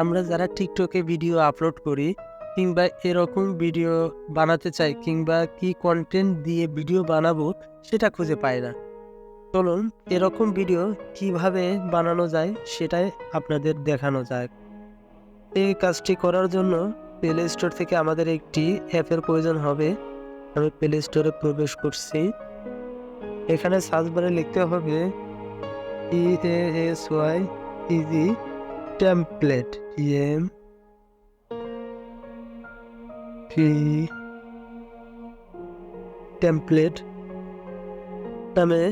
আমরা যারা টিকটকে ভিডিও আপলোড করি কিংবা এরকম ভিডিও বানাতে চাই কিংবা কি কন্টেন্ট দিয়ে ভিডিও বানাবো সেটা খুঁজে পাই না। চলুন এরকম ভিডিও কিভাবে বানানো যায় সেটাই আপনাদের দেখানো যায়। এই কাজটি করার জন্য প্লে স্টোর থেকে আমাদের একটি অ্যাপের প্রয়োজন হবে। আমি প্লে স্টোরে প্রবেশ করছি। এখানে সার্চ বারে লিখতে হবে EASY ইজি টেমপ্লেট টেমপ্লেট নামে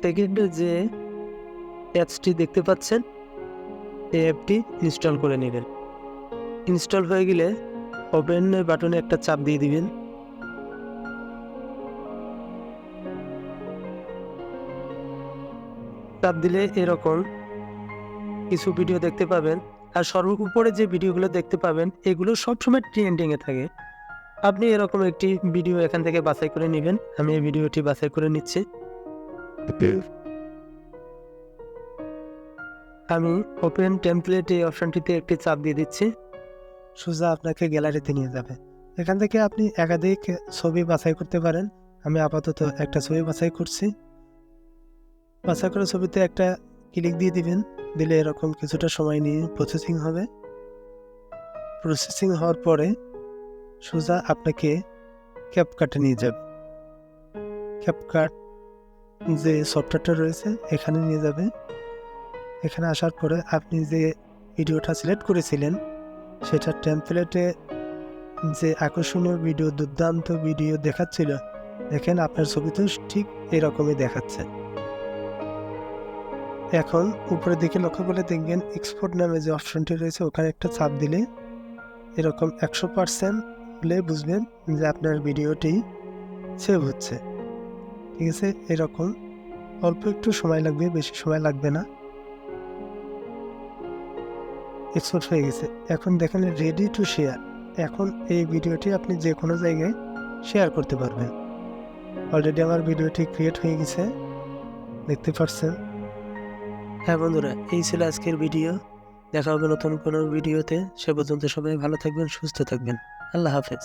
সেকেন্ডে যে অ্যাপসটি দেখতে পাচ্ছেন এই অ্যাপটি ইনস্টল করে নেবেন। ইনস্টল হয়ে গেলে ওপেন বাটনে একটা চাপ দিয়ে দিবেন। চাপ দিলে এরকম কিছু ভিডিও দেখতে পাবেন, আর সর্বোপরি যে ভিডিওগুলো দেখতে পাবেন এগুলো সবসময় ট্রেন্ডিংয়ে থাকে। আপনি এরকম একটি ভিডিও এখান থেকে বাছাই করে নেবেন। আমি এই ভিডিওটি বাছাই করে নিচ্ছি। আমি ওপেন টেমপ্লেট এই অপশনটিতে একটি চাপ দিয়ে দিচ্ছি। সোজা আপনাকে গ্যালারিতে নিয়ে যাবে। এখান থেকে আপনি একাধিক ছবি বাছাই করতে পারেন। আমি আপাতত একটা ছবি বাছাই করছি। বাছাই করা ছবিতে একটা ক্লিক দিয়ে দিবেন। দিলে এরকম কিছুটা সময় নিয়ে প্রসেসিং হবে। প্রসেসিং হওয়ার পরে সোজা আপনাকে ক্যাপকাটে নিয়ে যাবে। ক্যাপকাট যে সফটওয়্যারটা রয়েছে এখানে নিয়ে যাবে। এখানে আসার পরে আপনি যে ভিডিওটা সিলেক্ট করেছিলেন সেটা টেমপ্লেটে যে আকর্ষণীয় ভিডিও, দুর্দান্ত ভিডিও দেখাচ্ছিল, দেখেন আপনার ছবিতেও ঠিক এরকমই দেখাচ্ছে। এখন উপরের দিকে লক্ষ্য করলে দেখবেন এক্সপোর্ট নামে যে অপশনটি রয়েছে ওখানে একটা চাপ দিলে এরকম 100% হলে বুঝবেন যে আপনার ভিডিওটি সেভ হচ্ছে। ঠিক আছে, এরকম অল্প একটু সময় লাগবে, বেশি সময় লাগবে না। এক্সপোর্ট হয়ে গেছে। এখন দেখেন রেডি টু শেয়ার। এখন এই ভিডিওটি আপনি যে কোনো জায়গায় শেয়ার করতে পারবেন। অলরেডি আমার ভিডিওটি ক্রিয়েট হয়ে গেছে, দেখতে পাচ্ছেন। হ্যাঁ বন্ধুরা, এই ছিল আজকের ভিডিও। দেখা হবে নতুন কোনো ভিডিওতে। সে পর্যন্ত সবাই ভালো থাকবেন, সুস্থ থাকবেন। আল্লাহ হাফেজ।